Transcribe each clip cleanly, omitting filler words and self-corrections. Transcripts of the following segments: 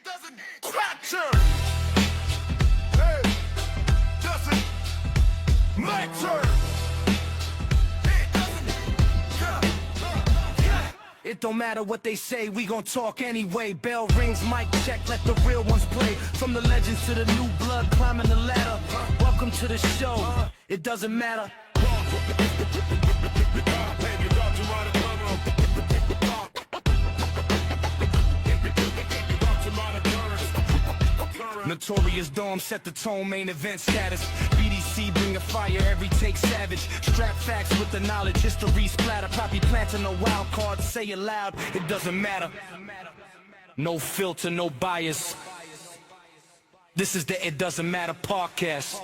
doesn't capture. Hey, doesn't matter. It don't matter what they say, we gon' talk anyway. Bell rings, mic check, let the real ones play. From the legends to the new blood climbing the ladder. Welcome to the show, it doesn't matter. Notorious Dom set the tone, main event status. BDC bring a fire, every take savage. Strap facts with the knowledge, history splatter. Poppy planting no wild cards, say it loud, it doesn't matter. No filter, no bias. This is the It Doesn't Matter podcast.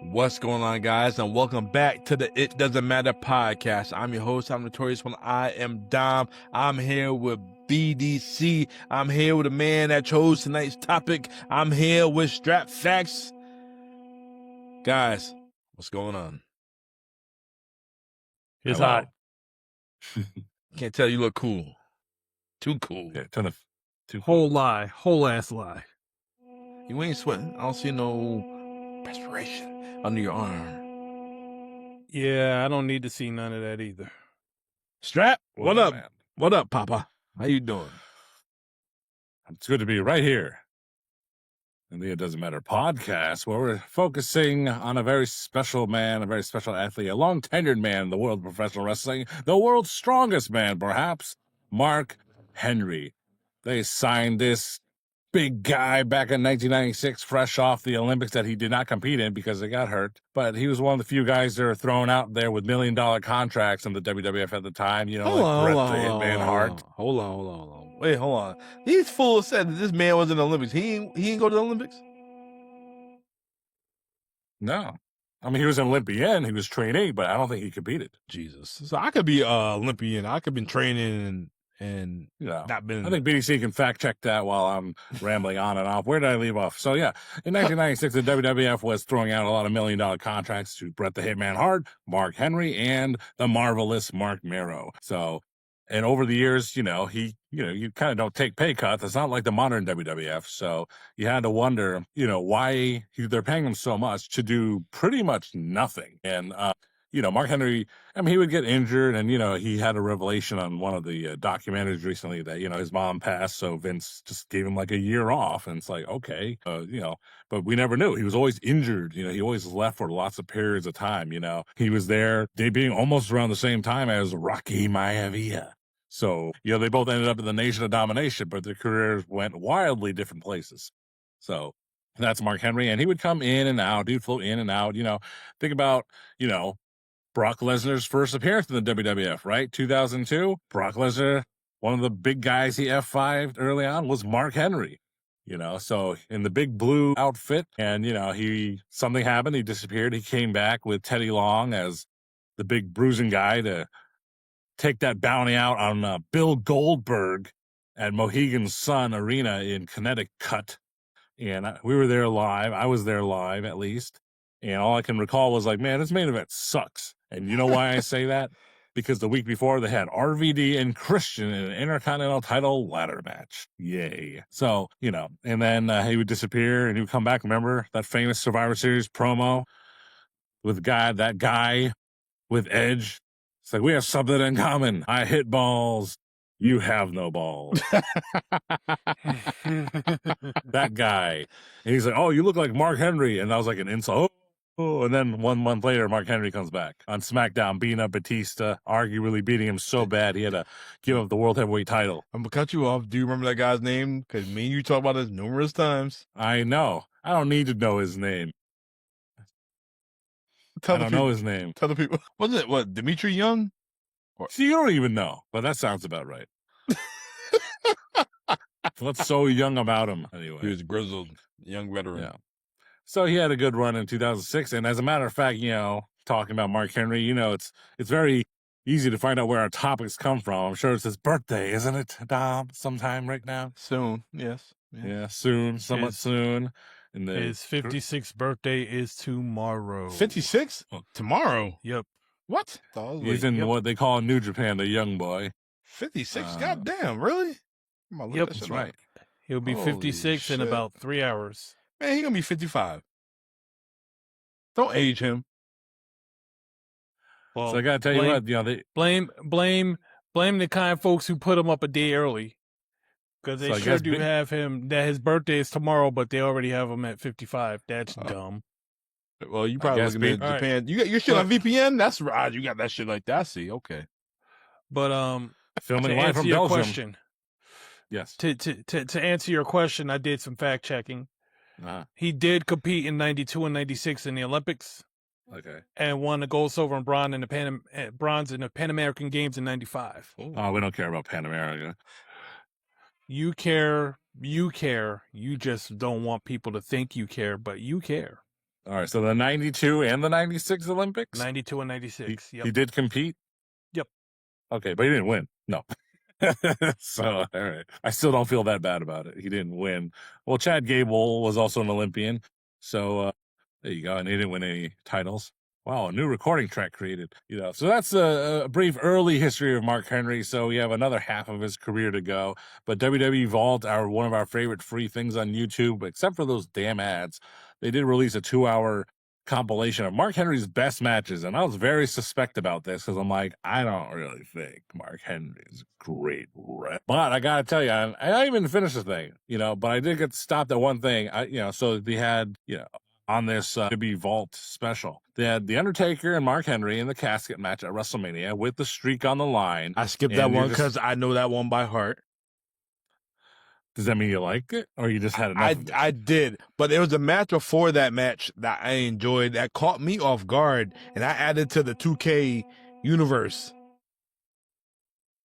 What's going on, guys, and welcome back to the It Doesn't Matter podcast. I'm your host, I'm Notorious when I am Dom. I'm here with BDC. I'm here with a man that chose tonight's topic. I'm here with Strap Facts. Guys, what's going on? It's Hello. hot. Can't tell you look cool. Too cool. Yeah, whole ass lie. You ain't sweating. I don't see no perspiration under your arm. Yeah, I don't need to see none of that either. Strap, what up? Man. What up, Papa? How you doing? It's good to be right here in the It Doesn't Matter podcast, where we're focusing on a very special man, a very special athlete, a long-tenured man in the world of professional wrestling, the world's strongest man, perhaps, Mark Henry. They signed this big guy back in 1996, fresh off the Olympics that he did not compete in because he got hurt. But he was one of the few guys that are thrown out there with $1 million contracts in the WWF at the time. You know, Bret the Hitman Hart. Hold on. Wait, hold on. He's full of said that this man was in the Olympics. He ain't go to the Olympics? No. I mean, he was an Olympian. He was training, but I don't think he competed. Jesus. So I could be Olympian. I could been training and not been. I think BDC can fact check that while I'm rambling on and off. Where did I leave off? So yeah, in 1996, the WWF was throwing out a lot of $1 million contracts to Bret the Hitman Hart, Mark Henry, and the marvelous Mark Mero. So, and over the years, you kind of don't take pay cuts. It's not like the modern WWF. So you had to wonder, why they're paying him so much to do pretty much nothing. And, Mark Henry, I mean, he would get injured, and, he had a revelation on one of the documentaries recently that, his mom passed, so Vince just gave him like a year off, and it's like, okay, but we never knew. He was always injured. He always left for lots of periods of time, He was there debuting almost around the same time as Rocky Maivia. So, they both ended up in the Nation of Domination, but their careers went wildly different places. So that's Mark Henry, and he would come in and out. He'd float in and out, think about, Brock Lesnar's first appearance in the WWF, right? 2002, Brock Lesnar, one of the big guys he F5'd early on was Mark Henry, so in the big blue outfit, and, something happened. He disappeared. He came back with Teddy Long as the big bruising guy to take that bounty out on Bill Goldberg at Mohegan Sun Arena in Connecticut. And we were there live. I was there live, at least. And all I can recall was like, man, this main event sucks. And you know why I say that? Because the week before they had RVD and Christian in an Intercontinental title ladder match. Yay. So, and then he would disappear and he would come back. Remember that famous Survivor Series promo with that guy with Edge? It's like, we have something in common. I hit balls. You have no balls. That guy. And he's like, oh, you look like Mark Henry. And that was like an insult. Oh, and then 1 month later, Mark Henry comes back on SmackDown, beating up Batista, arguably beating him so bad he had to give up the World Heavyweight title. I'm going to cut you off. Do you remember that guy's name? Because me and you talk about this numerous times. I know. I don't need to know his name. I don't know his name. Tell the people. Was it, Dimitri Young? See, you don't even know, but that sounds about right. What's so young about him, anyway? He was a grizzled young veteran. Yeah. So he had a good run in 2006. And as a matter of fact, talking about Mark Henry, it's very easy to find out where our topics come from. I'm sure it's his birthday, isn't it, Dom? Sometime right now? Soon, yes. Yeah, soon, somewhat soon. His 56th birthday is tomorrow. 56? Oh, tomorrow? Yep. What? Oh, He's wait, in what they call in New Japan the young boy. 56? Goddamn, really? I'm gonna look Yep. that shit That's up. right. He'll be Holy 56 in shit. about 3 hours. Man, he gonna be 55. Don't age him. Well, So I gotta tell you what, they blame the kind folks who put him up a day early, because they So I sure guess do have him. That his birthday is tomorrow, but they already have him at 55. That's dumb. Well, you probably guess looking at All right. Japan. You got your shit on VPN? That's right. You got that shit like that. I see. Okay. But filming to live answer from your Belgium. question, Yes. to answer your question, I did some fact checking. He did compete in 92 and 96 in the Olympics. Okay. And won the gold, silver, and bronze in the Pan American Games in 95. Oh, we don't care about Pan America. You care. You just don't want people to think you care, but you care. All right. So the 92 and the 96 Olympics? 92 and 96. He did compete? Yep. Okay, but he didn't win. No. So, all right. I still don't feel that bad about it. He didn't win. Well, Chad Gable was also an Olympian. So, there you go. And he didn't win any titles. Wow, a new recording track created. So that's a brief early history of Mark Henry. So we have another half of his career to go. But WWE Vault are one of our favorite free things on YouTube, except for those damn ads. They did release a 2-hour compilation of Mark Henry's best matches, and I was very suspect about this because I'm like, I don't really think Mark Henry's great, but I gotta tell you, I didn't even finish the thing, but I did get stopped at one thing. So they had, on this WWE Vault special, they had The Undertaker and Mark Henry in the casket match at WrestleMania with the streak on the line. I skipped that one because I know that one by heart. Does that mean you liked it, or you just had enough of it? I did, but there was a match before that match that I enjoyed that caught me off guard, and I added to the 2K universe.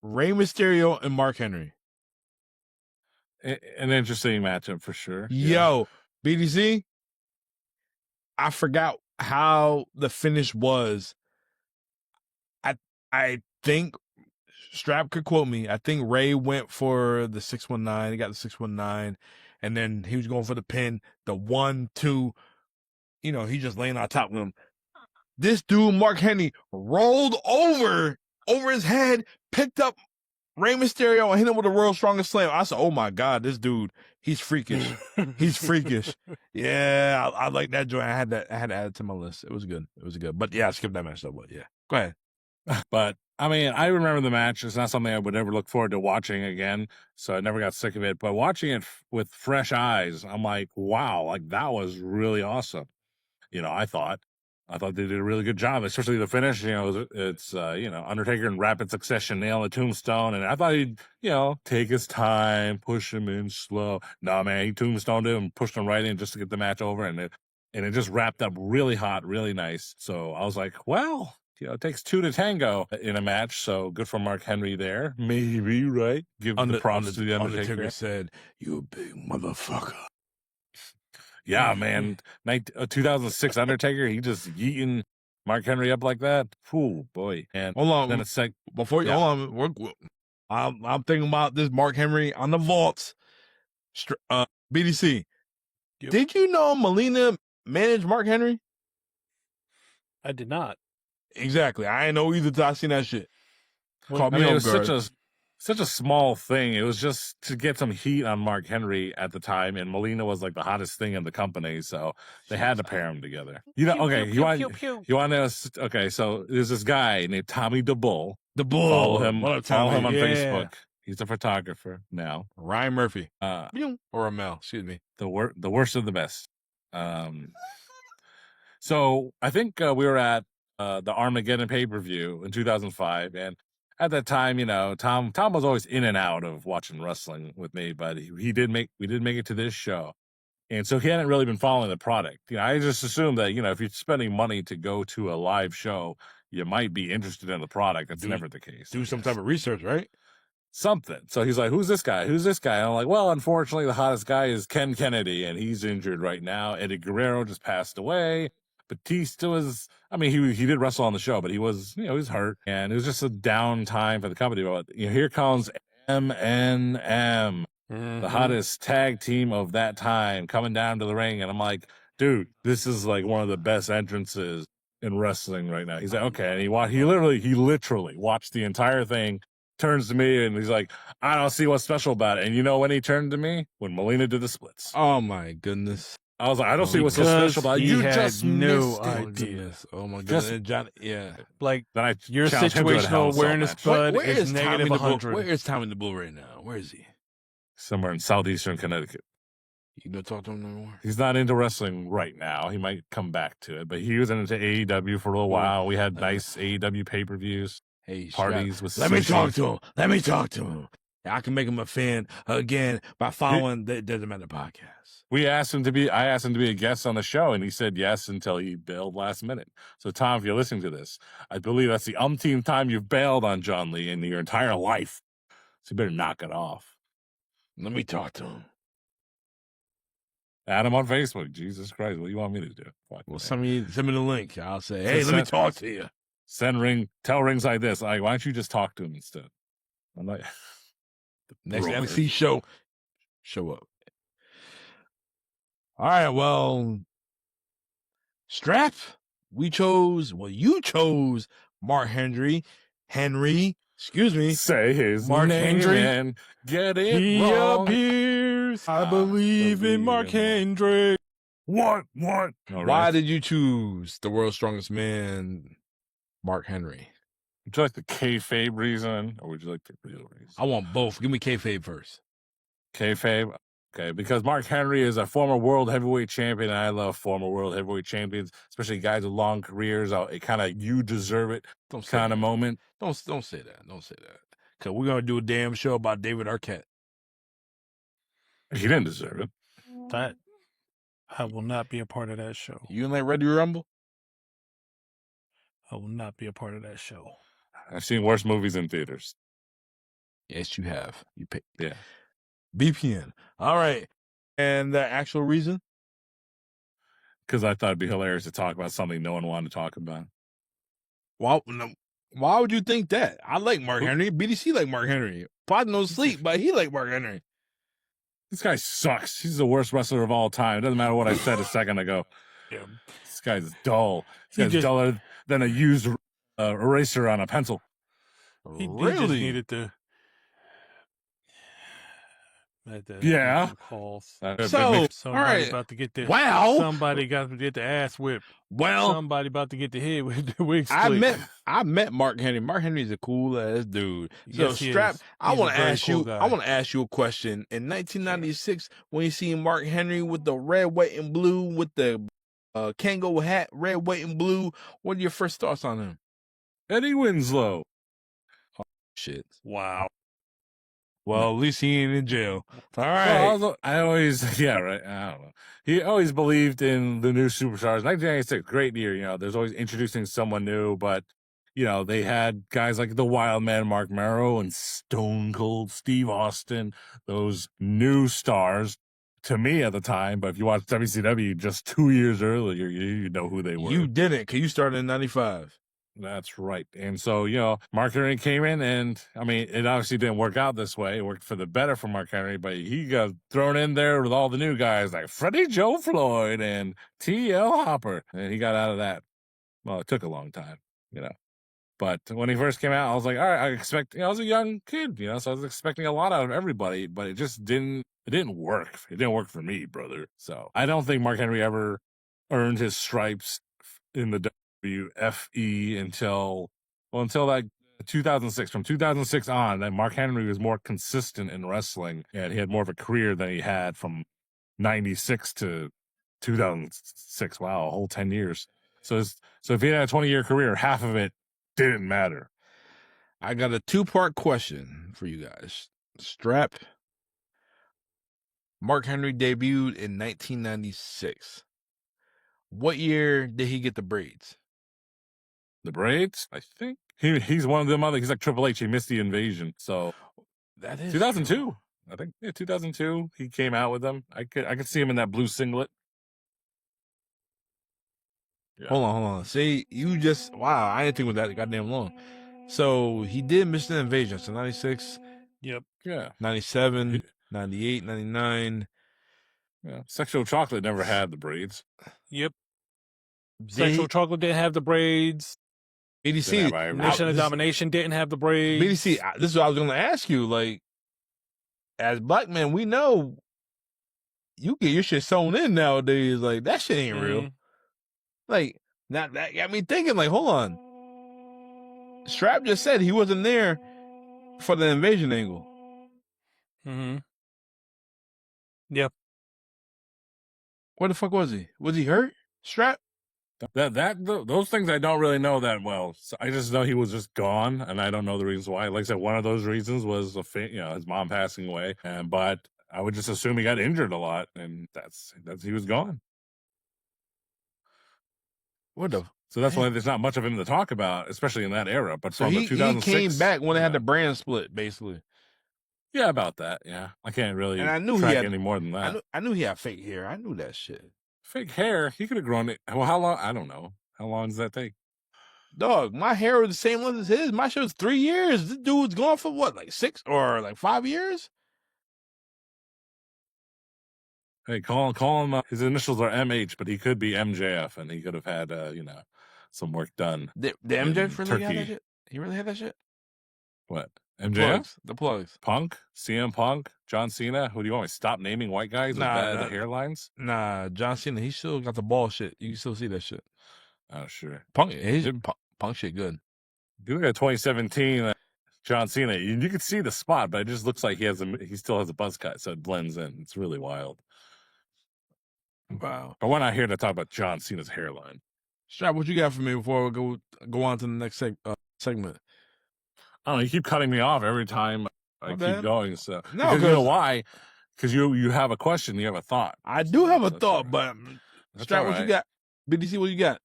Rey Mysterio and Mark Henry. An interesting matchup for sure. Yo, BDC, I forgot how the finish was. I think Strap could quote me. I think Ray went for the 619. He got the 619, and then he was going for the pin. The 1-2. He just laying on top of him. This dude, Mark Henry, rolled over his head, picked up Rey Mysterio, and hit him with the world's strongest slam. I said, "Oh my God, this dude, he's freakish. He's freakish." Yeah, I like that joint. I had to add it to my list. It was good. But yeah, I skipped that match though. But yeah, go ahead. But I mean, I remember the match. It's not something I would ever look forward to watching again, so I never got sick of it. But watching it with fresh eyes, I'm like, wow, like that was really awesome. I thought they did a really good job, especially the finish. It's Undertaker in rapid succession, nail the tombstone, and I thought he'd take his time, push him in slow. No, man, he tombstoned him and pushed him right in just to get the match over, and it just wrapped up really hot, really nice. So I was like, well. It takes two to tango in a match, so good for Mark Henry there. Maybe, right? Give the props to the Undertaker. Said, "You big motherfucker." Yeah, man. 2006 Undertaker, he just yeeting Mark Henry up like that. Ooh, boy. And hold on. Then it's like, before you, hold on. I'm thinking about this Mark Henry on the vaults. BDC. Yep. Did you know Melina managed Mark Henry? I did not. Exactly. I ain't know either till I seen that shit. Caught me off guard. Such a small thing. It was just to get some heat on Mark Henry at the time, and Melina was like the hottest thing in the company, so they had to pair them together. You want to? Okay, so there's this guy named Tommy DeBull. Follow him on Facebook. He's a photographer now. Ryan Murphy, or Ramel, excuse me. The worst of the best. So I think we were at the Armageddon pay-per-view in 2005, and at that time, Tom was always in and out of watching wrestling with me, but we did make it to this show, and so he hadn't really been following the product. I just assumed that if you're spending money to go to a live show, you might be interested in the product. That's never the case. Do some type of research, right? Something. So he's like, "Who's this guy? Who's this guy?" And I'm like, "Well, unfortunately, the hottest guy is Ken Kennedy, and he's injured right now. Eddie Guerrero just passed away." Batista was, he did wrestle on the show, but he was, he was hurt, and it was just a down time for the company. But here comes MNM, the hottest tag team of that time, coming down to the ring, and I'm like, dude, this is like one of the best entrances in wrestling right now. He's like, okay. And he literally watched the entire thing, turns to me, and he's like, I don't see what's special about it. And you know when he turned to me? When Melina did the splits. Oh my goodness. I was like, I don't see what's so special about it. He You had just no missed it. idea. Oh my goodness. And John, Like, Then I your challenged him to a Hell in situational a Cell awareness, match. bud, where is negative Tommy the Bull? 100. Where is Tommy the Bull right now? Where is he? Somewhere in southeastern Connecticut. You don't talk to him no more? He's not into wrestling right now. He might come back to it, but he was into AEW for a little while. We had nice AEW pay-per-views, Hey, parties with Let me sushi. talk to him. Let me talk to him. I can make him a fan again by following the It Doesn't Matter podcast. I asked him to be a guest on the show, and he said yes until he bailed last minute. So, Tom, if you're listening to this, I believe that's the umpteenth time you've bailed on John Lee in your entire life. So you better knock it off. Let me talk to him. Add him on Facebook. Jesus Christ, what do you want me to do? Well, send me the link. I'll say, hey, let me talk to you. Tell rings like this. Like, why don't you just talk to him instead? I'm like, Next brother. MC show up. All right, well, Strap, you chose Mark Henry, excuse me. Say his Mark name Henry. and get it He wrong. appears. I believe in Mark Hendry. What? All Why right. did you choose the world's strongest man, Mark Henry? Would you like the kayfabe reason, or would you like the real reason? I want both. Give me kayfabe first. Kayfabe? Okay, because Mark Henry is a former world heavyweight champion, and I love former world heavyweight champions, especially guys with long careers. It kind of you deserve it kind of moment. Don't say that. Don't say that. Because we're going to do a damn show about David Arquette. He didn't deserve it. That I will not be a part of that show. You ain't like Ready to Rumble? I will not be a part of that show. I've seen worse movies in theaters. Yes, you have. You pay. Yeah. BPN. All right. And the actual reason? Because I thought it'd be hilarious to talk about something no one wanted to talk about. Why would you think that? I like Mark Henry. BDC like Mark Henry. Pod no sleep, but he like Mark Henry. This guy sucks. He's the worst wrestler of all time. It doesn't matter what I said a second ago. Yeah. This guy's dull. This guy's duller than a used eraser on a pencil. He just needed to. Yeah. Calls. All Somebody right. about to get the Somebody got to get the ass whipped. Well, Somebody about to get the head with the wig split. I met Mark Henry. Mark Henry's a cool ass dude. So Yes, he Strap, is. I He's want a to very ask cool you. guy. I want to ask you a question. In 1996, when you see Mark Henry with the red, white, and blue with the Kango hat, red, white, and blue, what are your first thoughts on him? Eddie Winslow. Oh, shit. Wow. Well, at least he ain't in jail. All right. Well, I always, yeah, right. I don't know. He always believed in the new superstars. 1996, great year. You know, there's always introducing someone new, but you know, they had guys like the Wild Man, Mark Merrow, and Stone Cold Steve Austin, those new stars to me at the time. But if you watch WCW just 2 years earlier, you know who they were. You didn't, because you started in 95. That's right. And so, you know, Mark Henry came in, and I mean, it obviously didn't work out this way. It worked for the better for Mark Henry, but he got thrown in there with all the new guys like Freddie Joe Floyd and T.L. Hopper. And he got out of that. Well, it took a long time, you know. But when he first came out, I was like, all right, I expect, you know, I was a young kid, you know, so I was expecting a lot out of everybody, but it just didn't work. It didn't work for me, brother. So I don't think Mark Henry ever earned his stripes in the WFE until like 2006. From 2006 on, that Mark Henry was more consistent in wrestling, and he had more of a career than he had from 96 to 2006. Wow, a whole 10 years. So if he had a 20-year career, half of it didn't matter. I got a 2-part question for you guys. Strap. Mark Henry debuted in 1996. What year did he get the braids? The braids, I think he's one of them other. He's like Triple H. He missed the invasion, so that is 2002. True. I think 2002. He came out with them. I could see him in that blue singlet. Yeah. Hold on. See, wow, I didn't think it was that goddamn long. So he did miss the invasion. So 96. Yep. Yeah. 97, 98, 99. Yeah. Sexual Chocolate never had the braids. Yep. Sexual Chocolate didn't have the braids. BDC, Nation of Domination didn't have the braids. BDC, this is what I was going to ask you. Like, as black men, we know you get your shit sewn in nowadays. Like, that shit ain't real. Like, that got me thinking, like, hold on. Strap just said he wasn't there for the invasion angle. Yep. Where the fuck was he? Was he hurt? Strap? Those things I don't really know that well. So I just know he was just gone, and I don't know the reasons why. Like I said, one of those reasons was his mom passing away, but I would just assume he got injured a lot, and that's he was gone. What the? So that's why there's not much of him to talk about, especially in that era. But So from he 2006, came back when they had the brand split, basically. Yeah, about that. Yeah, I can't really and I knew track he had, any more than that. I knew he had fake hair. I knew that shit. Fake hair? He could have grown it. Well, how long? I don't know. How long does that take? Dog, my hair was the same length as his. My shit was 3 years. This dude's gone for what, like 6 or like 5 years? Hey, call him. His initials are MH, but he could be MJF, and he could have had some work done. The MJF really had that shit? He really had that shit? What? MJF? The plugs. Punk? CM Punk? John Cena? Who do you want me to stop naming white guys with bad hairlines? Nah, John Cena, he still got the ball shit. You can still see that shit. Oh, sure. Punk shit good. You look at 2017 John Cena, you can see the spot, but it just looks like he still has a buzz cut, so it blends in. It's really wild. Wow. But we're not here to talk about John Cena's hairline. Strap, what you got for me before we go on to the next segment? I don't know. You keep cutting me off every time I keep going. So no, because you know why? Because you have a question, you have a thought. I do have a thought, but Strap, what you got? BDC, what you got?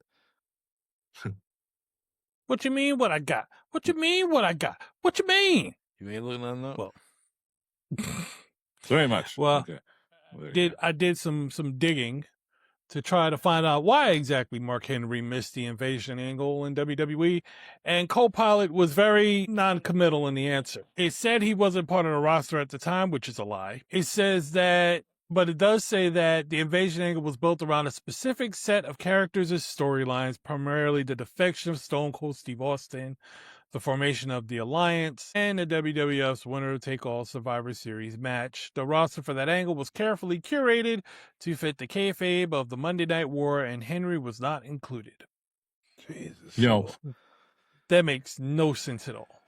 What you mean? What I got? What you mean? What I got? What you mean? You ain't looking at that. Well, very much. Well, okay. I did some digging to try to find out why exactly Mark Henry missed the invasion angle in WWE, and Copilot was very non-committal in the answer. It said he wasn't part of the roster at the time, which is a lie. It says that, but it does say that the invasion angle was built around a specific set of characters and storylines, primarily the defection of Stone Cold Steve Austin, the formation of the Alliance, and the WWF's winner-take-all Survivor Series match. The roster for that angle was carefully curated to fit the kayfabe of the Monday Night War, and Henry was not included. Jesus. That makes no sense at all.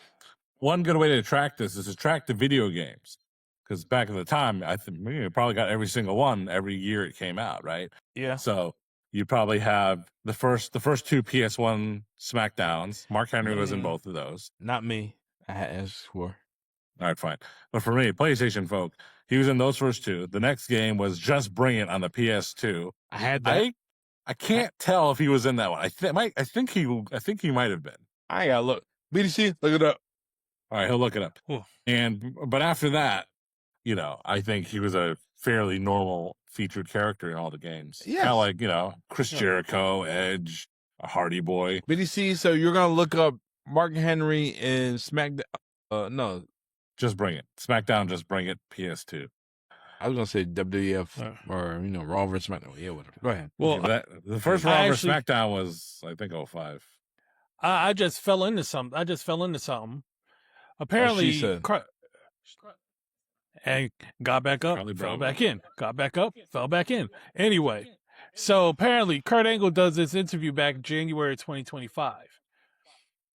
One good way to track this is to track the video games. Because back at the time, I think you probably got every single one every year it came out, right? Yeah. So you probably have the first two PS1 SmackDowns. Mark Henry was in both of those. Not me. I had S4. All right, fine. But for me, PlayStation folk, he was in those first two. The next game was Just Bring It on the PS2. I had that. I can't tell if he was in that one. I think he might have been. I gotta look. BDC, look it up. All right, he'll look it up. Cool. But after that, I think he was a fairly normal featured character in all the games. Yeah. Kind of like, Chris Jericho, Edge, a Hardy Boy. BDC, so you're going to look up Mark Henry in SmackDown. No. Just Bring It. SmackDown, Just Bring It, PS2. I was going to say WWF or, Raw vs. SmackDown. Yeah, whatever. Go ahead. Well, the first Raw vs. SmackDown was, I think, 05. I just fell into something. Apparently, she said. And got back up, fell back in. Got back up, fell back in. Anyway, so apparently Kurt Angle does this interview back in January 2025.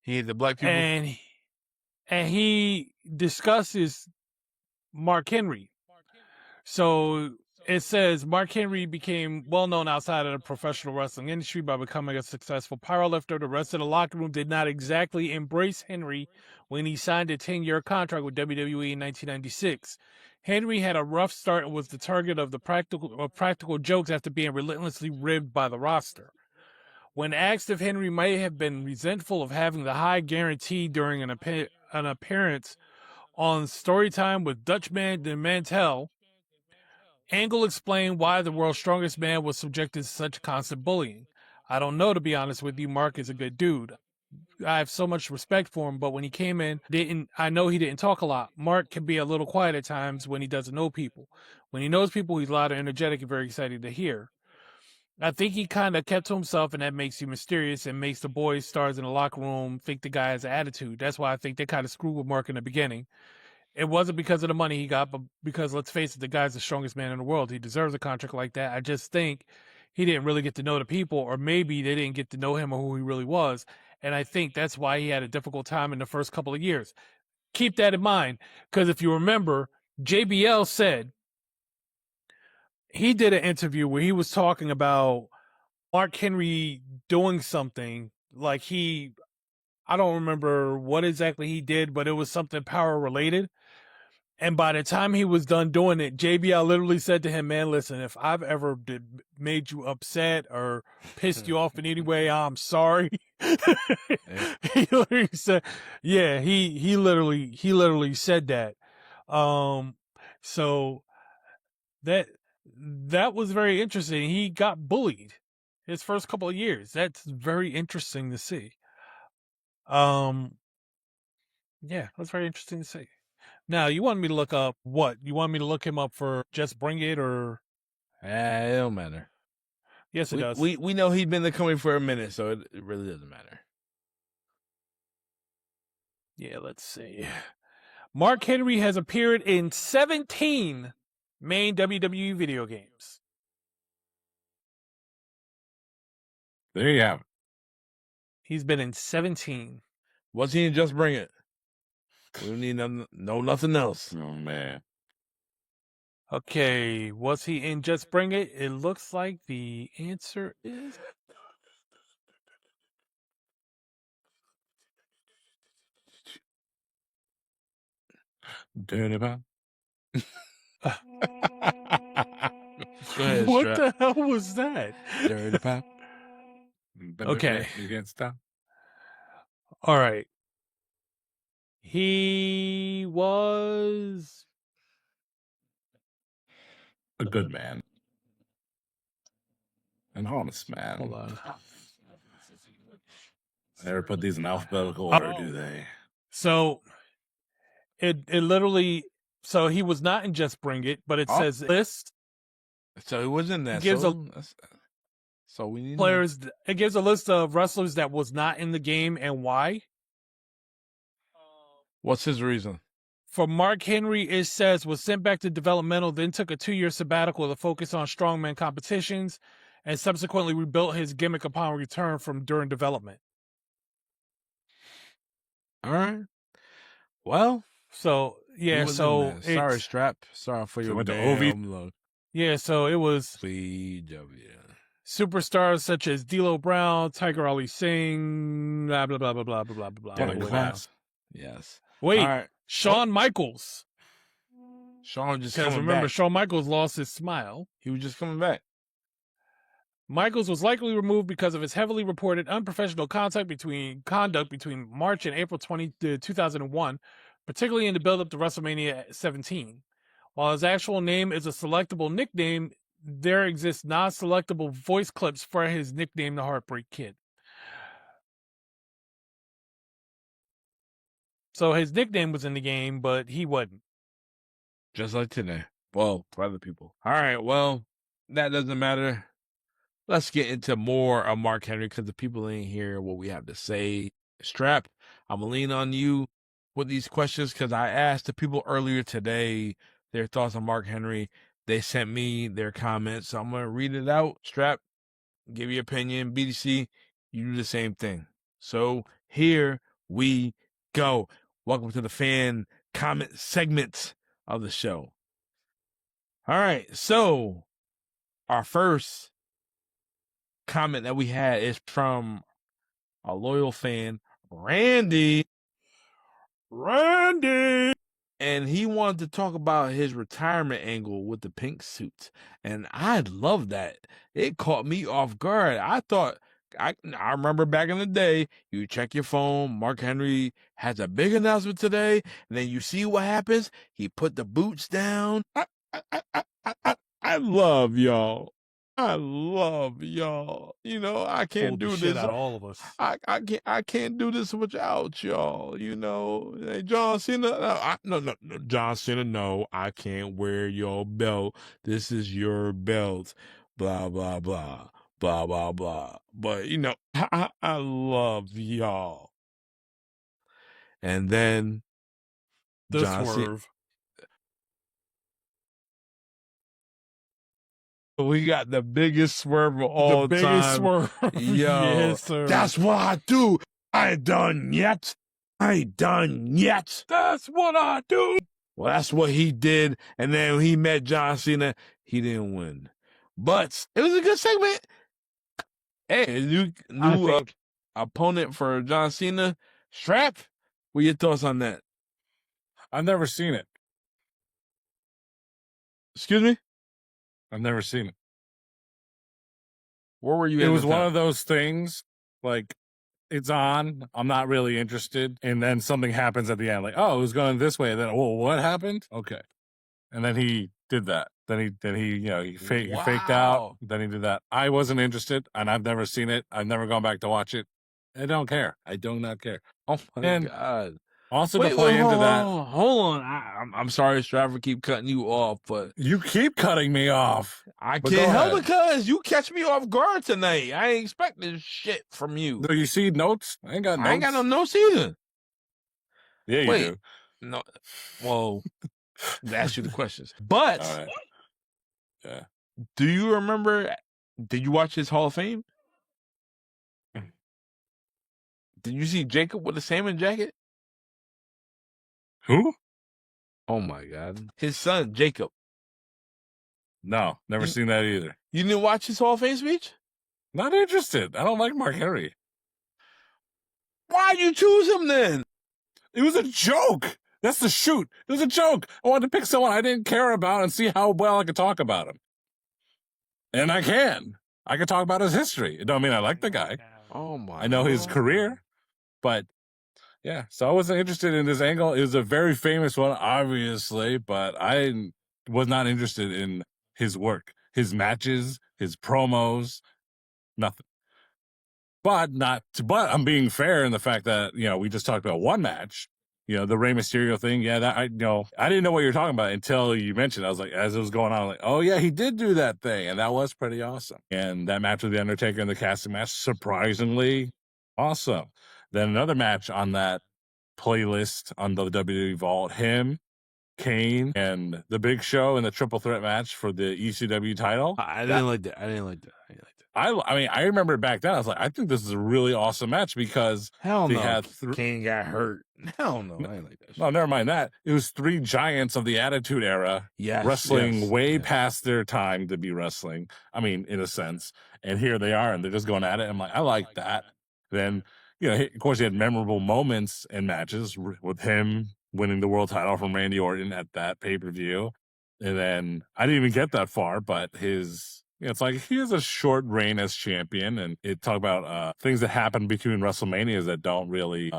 He hated the black people. And he discusses Mark Henry. So it says Mark Henry became well-known outside of the professional wrestling industry by becoming a successful powerlifter. The rest of the locker room did not exactly embrace Henry when he signed a 10-year contract with WWE in 1996. Henry had a rough start and was the target of the practical jokes after being relentlessly ribbed by the roster. When asked if Henry might have been resentful of having the high guarantee during an appearance on Storytime with Dutchman and Mantel, Angle explained why the world's strongest man was subjected to such constant bullying. I don't know, to be honest with you. Mark is a good dude. I have so much respect for him, but when he came in, I know he didn't talk a lot. Mark can be a little quiet at times when he doesn't know people. When he knows people, he's loud and energetic and very excited to hear. I think he kind of kept to himself, and that makes you mysterious and makes the boys, stars in the locker room, think the guy has an attitude. That's why I think they kind of screwed with Mark in the beginning. It wasn't because of the money he got, but because, let's face it, the guy's the strongest man in the world. He deserves a contract like that. I just think he didn't really get to know the people, or maybe they didn't get to know him or who he really was. And I think that's why he had a difficult time in the first couple of years. Keep that in mind, because if you remember, JBL said he did an interview where he was talking about Mark Henry doing something like I don't remember what exactly he did, but it was something power related. And by the time he was done doing it, JBL literally said to him, "Man, listen, if I've ever made you upset or pissed you off in any way, I'm sorry." He literally said, "Yeah, he literally said that." So that was very interesting. He got bullied his first couple of years. That's very interesting to see. Yeah, that's very interesting to see. Now, you want me to look up what? You want me to look him up for Just Bring It or? It don't matter. Yes, it does. We know he's been in the company for a minute, so it really doesn't matter. Yeah, let's see. Mark Henry has appeared in 17 main WWE video games. There you have it. He's been in 17. Was he in Just Bring It? We don't need nothing else. Oh man. Okay, was he in Just Bring It? It looks like the answer is Dirty Pop. Go ahead, what Strap. the hell was that? Dirty Pop. Okay. You can't stop. All right. He was A good man. An honest man. Hold on. They never put these in alphabetical order, do they? So it literally, so he was not in Just Bring It, but it says list So he was in that. Gives so we need players. It gives a list of wrestlers that was not in the game and why. What's his reason? For Mark Henry, it says was sent back to developmental, then took a 2-year sabbatical to focus on strongman competitions, and subsequently rebuilt his gimmick upon return from during development. All right. Well, so yeah, so sorry, Strap. Sorry for your went to damn look. Yeah, so it was CW. Superstars such as D'Lo Brown, Tiger Ali Singh, blah blah blah blah blah blah blah blah. Class. Yes. Wait, all right. Shawn Michaels. Shawn just because coming remember, back. Shawn Michaels lost his smile. He was just coming back. Michaels was likely removed because of his heavily reported unprofessional conduct between March and April 2001, particularly in the build-up to WrestleMania 17. While his actual name is a selectable nickname, there exist non-selectable voice clips for his nickname, the Heartbreak Kid. So his nickname was in the game, but he wasn't. Just like today. Well, for other people. All right, well, that doesn't matter. Let's get into more of Mark Henry because the people ain't hear what we have to say. Strap, I'm going to lean on you with these questions because I asked the people earlier today their thoughts on Mark Henry. They sent me their comments, so I'm going to read it out. Strap, give your opinion. BDC, you do the same thing. So here we go. Welcome to the fan comment segment of the show. All right, so our first comment that we had is from a loyal fan, Randy. And he wanted to talk about his retirement angle with the pink suits. And I love that. It caught me off guard. I thought, I remember back in the day, you check your phone, Mark Henry has a big announcement today, and then you see what happens. He put the boots down. I love y'all. I love y'all. You know, I can't do this. Out of all of us. I can't do this without y'all. You know, hey, John Cena. No, John Cena. No, I can't wear your belt. This is your belt. Blah blah blah. blah, blah, blah. But, you know, I love y'all. And then The John Cena. swerve. We got the biggest swerve of all The biggest time. swerve. Yo, Yes, sir. that's what I do. I ain't done yet. I ain't done yet. That's what I do. Well, that's what he did. And then when he met John Cena, he didn't win. But it was a good segment. Hey, new opponent for John Cena, Strap. What are your thoughts on that? I've never seen it. Excuse me? I've never seen it. Where were you It at was the one time? of those things, like, it's on, I'm not really interested, and then something happens at the end, like, oh, it was going this way, and then, well, what happened? Okay. And then he did that. Then he, you know, he faked out. Wow. Then he did that. I wasn't interested, and I've never seen it. I've never gone back to watch it. I don't care. I do not care. Oh my And God. also Wait, to play into that, hold on. I'm sorry, Strap, for keep cutting you off, but you keep cutting me off. I But can't go help ahead. it because you catch me off guard tonight. I ain't expecting shit from you. Do you see notes? I ain't got notes. I ain't got no notes either. Yeah, you Wait. do. No. Well, to ask you the questions. But All right. Yeah. do you remember, did you watch his Hall of Fame? Did you see Jacob with the salmon jacket? Who? Oh my God. His son, Jacob. No, never seen that either. You didn't watch his Hall of Fame speech? Not interested. I don't like Mark Henry. Why'd you choose him then? It was a joke. That's the shoot. It was a joke. I wanted to pick someone I didn't care about and see how well I could talk about him. And I can. I can talk about his history. It don't mean I like the guy. Oh my I know his Lord. career, but yeah. So I wasn't interested in this angle. It was a very famous one, obviously, but I was not interested in his work, his matches, his promos, nothing. But I'm being fair in the fact that, you know, we just talked about one match, you know, the Rey Mysterio thing. Yeah, that I didn't know what you were talking about until you mentioned it. I was like, as it was going on, I'm like, oh yeah, he did do that thing. And that was pretty awesome. And that match with The Undertaker in the casting match, surprisingly awesome. Then another match on that playlist on the WWE Vault, him, Kane, and the Big Show in the triple threat match for the ECW title. I didn't like that. I didn't like that. I mean, I remember back then, I was like, I think this is a really awesome match because Hell they no. had Kane got hurt. Hell no. I ain't like that shit. no, never mind that. It was three giants of the Attitude Era Yes, wrestling yes, way yes. past their time to be wrestling. I mean, in a sense. And here they are, and they're just going at it. I'm like, I like that. Then, you know, of course, he had memorable moments in matches with him winning the world title from Randy Orton at that pay-per-view. And then I didn't even get that far, but his, you know, it's like he has a short reign as champion, and it talk about things that happen between WrestleManias that don't really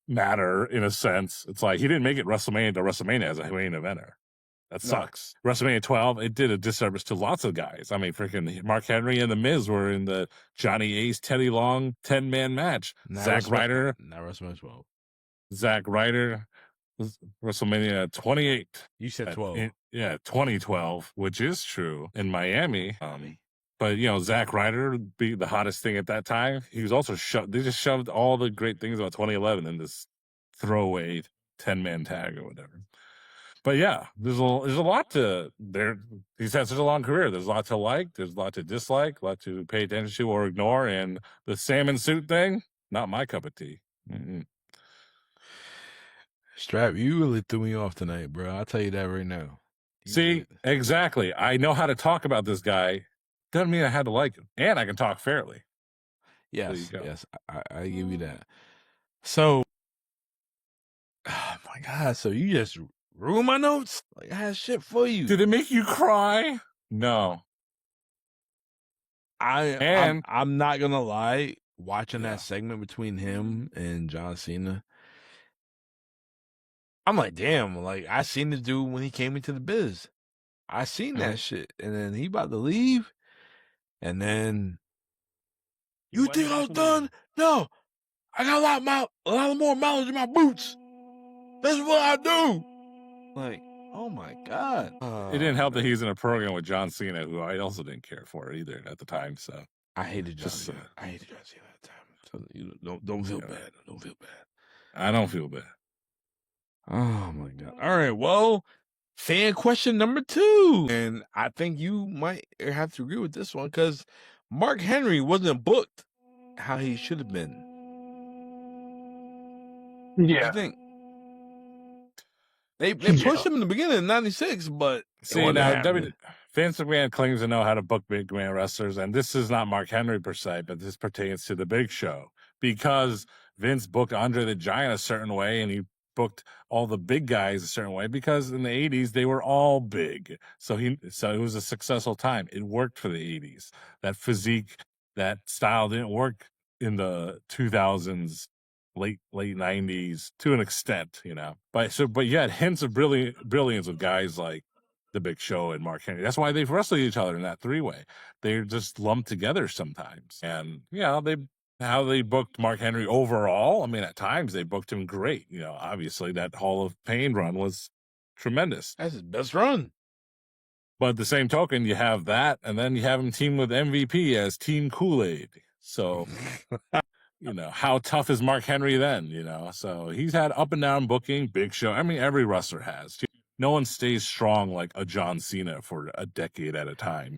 matter in a sense. It's like he didn't make it WrestleMania to WrestleMania as a main eventer. That sucks. No. WrestleMania 12, it did a disservice to lots of guys. I mean, freaking Mark Henry and The Miz were in the Johnny Ace, Teddy Long 10-man match. Zack Ryder. Not WrestleMania 12. Zack Ryder. WrestleMania 28. You said 12. 2012, which is true in Miami. But, you know, Zack Ryder be the hottest thing at that time. He was also they just shoved all the great things about 2011 in this throwaway 10-man tag or whatever. But yeah, there's a lot to there. He's had such a long career. There's a lot to like. There's a lot to dislike. A lot to pay attention to or ignore. And the salmon suit thing, not my cup of tea. Mm-mm. Strap, you really threw me off tonight, bro. I'll tell you that right now. See, exactly. I know how to talk about this guy. Doesn't mean I had to like him. And I can talk fairly. Yes, yes. I give you that. So, oh my God. So you just ruined my notes? Like, I had shit for you. Did it make you cry? No. I'm not going to lie. Watching that segment between him and John Cena, I'm like, damn, like, I seen this dude when he came into the biz. I seen that shit. And then he about to leave. And then, you think I was done? No. I got a lot more mileage in my boots. That's what I do. Like, oh my God. It didn't help that he was in a program with John Cena, who I also didn't care for either at the time. So I hated John Just, Cena. I hated John Cena at the time. So don't feel Yeah. bad. Don't feel bad. I don't feel bad. Oh my god. All right. Well, fan question number 2, and I think you might have to agree with this one because Mark Henry wasn't booked how he should have been. What you think? They pushed him in the beginning in '96, but it See, wasn't now happening. Vince McMahon claims to know how to book big man wrestlers, and this is not Mark Henry per se, but this pertains to the Big Show because Vince booked Andre the Giant a certain way, and he booked all the big guys a certain way because in the '80s they were all big, so it was a successful time. It worked for the '80s. That physique, that style didn't work in the 2000s. Late '90s to an extent, but you had hints of brilliance with guys like the Big Show and Mark Henry. That's why they've wrestled each other in that 3-way. They're just lumped together sometimes. And how they booked Mark Henry overall. I mean, at times they booked him great. Obviously that Hall of Pain run was tremendous. That's his best run. But at the same token, you have that, and then you have him team with MVP as Team Kool-Aid. So how tough is Mark Henry then? So he's had up and down booking, Big Show. I mean, every wrestler has. No one stays strong like a John Cena for a decade at a time.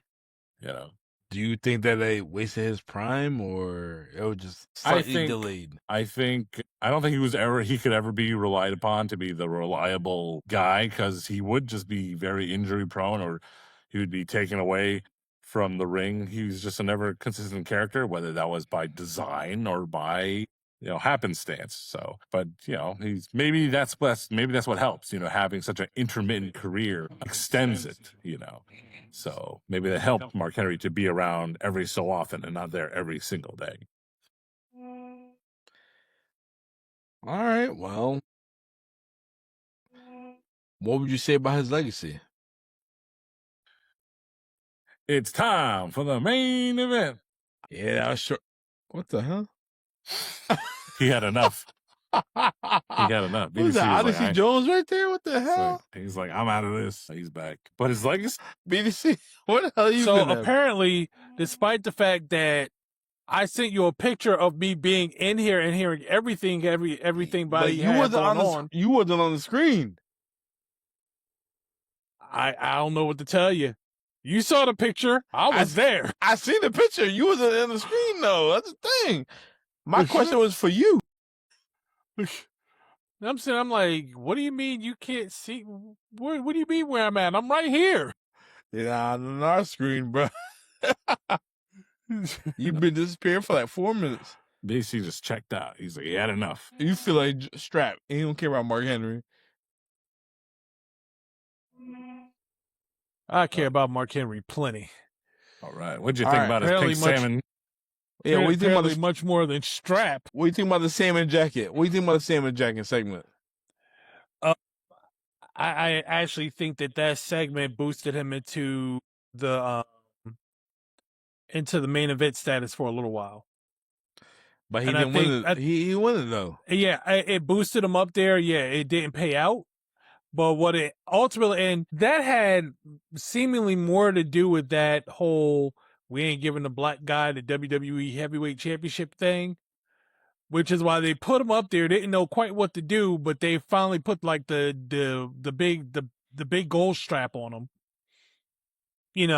Do you think that they wasted his prime, or it was just slightly delayed? I don't think he could ever be relied upon to be the reliable guy because he would just be very injury prone, or he would be taken away from the ring. He was just a never consistent character, whether that was by design or by happenstance. So, but maybe that's what helps. Having such an intermittent career extends it. So maybe that helped Mark Henry to be around every so often and not there every single day. All right. Well, what would you say about his legacy? It's time for the main event. Yeah, that was short. What the hell? He had enough. He got enough. What was that, Odyssey Jones right there? What the hell? He's like, I'm out of this. He's back. But his legacy? BDC, what the hell you So been apparently, despite the fact that I sent you a picture of me being in here and hearing everything but you wasn't on you wasn't on the screen. I don't know what to tell you. You saw the picture. I was there. I seen the picture. You wasn't in the screen though. That's the thing. My question was for you. I'm like, what do you mean you can't see? What do you mean where I'm at? I'm right here. Yeah, on our screen, bro. You've been disappearing for like 4 minutes. BC just checked out. He's like, he had enough. You feel like strapped. He don't care about Mark Henry. I care about Mark Henry plenty. All right. What'd you think about his pink salmon? Yeah, what do you think about much more than strap? What do you think about the salmon jacket? What do you think about the salmon jacket segment? I actually think that segment boosted him into the main event status for a little while. But he didn't win it. He won it though. Yeah, it boosted him up there. Yeah, it didn't pay out. But what it ultimately, and that had seemingly more to do with that whole we ain't giving the black guy the WWE Heavyweight Championship thing, which is why they put him up there. They didn't know quite what to do, but they finally put like the big gold strap on him. It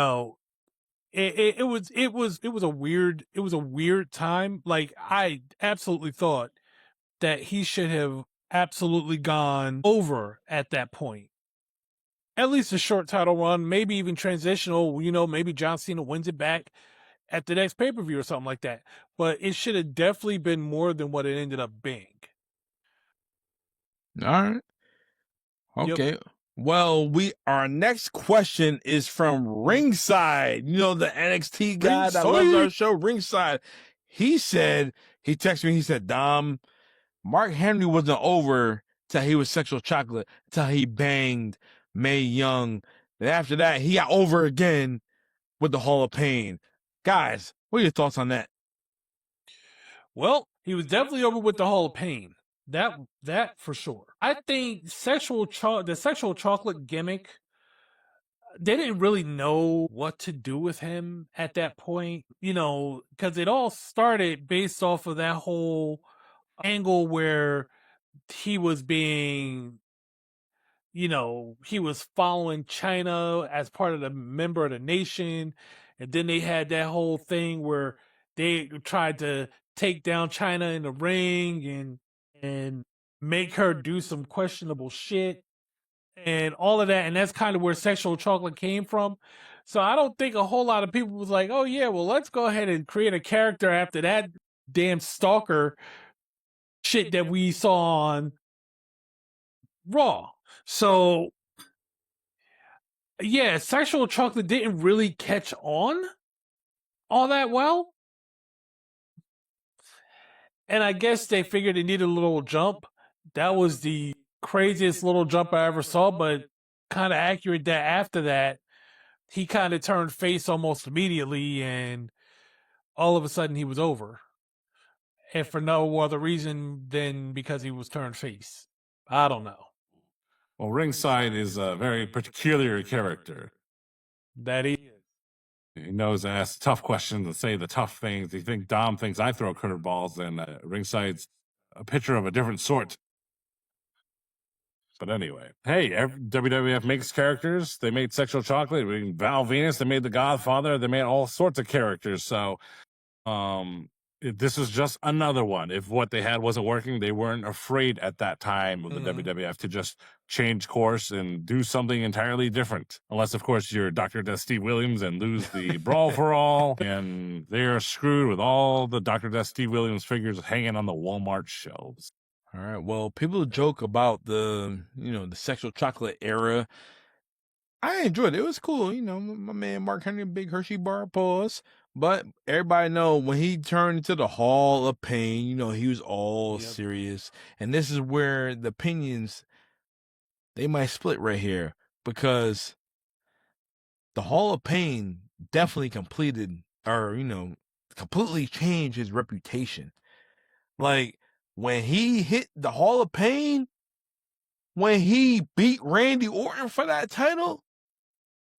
was a weird time. Like I absolutely thought that he should have absolutely gone over at that point. At least a short title run, maybe even transitional, maybe John Cena wins it back at the next pay-per-view or something like that. But it should have definitely been more than what it ended up being. All right. Okay. Yep. Well, our next question is from Ringside. The NXT guy that loves our show, Ringside. He texted me, he said, Dom, Mark Henry wasn't over till he was sexual chocolate, till he banged Mae Young. And after that, he got over again with the Hall of Pain. Guys, what are your thoughts on that? Well, he was definitely over with the Hall of Pain. That for sure. I think the sexual chocolate gimmick, they didn't really know what to do with him at that point, because it all started based off of that whole angle where he was being, he was following China as part of the member of the nation. And then they had that whole thing where they tried to take down China in the ring and make her do some questionable shit and all of that. And that's kind of where sexual chocolate came from. So I don't think a whole lot of people was like, oh yeah, well, let's go ahead and create a character after that damn stalker shit that we saw on Raw. So yeah, sexual chocolate didn't really catch on all that well. And I guess they figured it needed a little jump. That was the craziest little jump I ever saw, but kind of accurate that after that, he kind of turned face almost immediately, and all of a sudden he was over. And for no other reason than because he was turned face. I don't know. Well, Ringside is a very peculiar character. That he is. He knows to ask tough questions and say the tough things. You think Dom thinks I throw curveballs, and Ringside's a pitcher of a different sort. But anyway, hey, WWF makes characters. They made Sexual Chocolate. They made Val Venus. They made The Godfather. They made all sorts of characters. So, this is just another one. If what they had wasn't working, they weren't afraid at that time of the WWF to just change course and do something entirely different. Unless, of course, you're Dr. Death Steve Williams and lose the Brawl for All, and they're screwed with all the Dr. Death Steve Williams figures hanging on the Walmart shelves. All right. Well, people joke about the sexual chocolate era. I enjoyed it. It was cool. My man Mark Henry, big Hershey bar pause. But everybody know when he turned into the Hall of Pain, he was all serious. And this is where the opinions, they might split right here. Because the Hall of Pain definitely completely changed his reputation. Like, when he hit the Hall of Pain, when he beat Randy Orton for that title,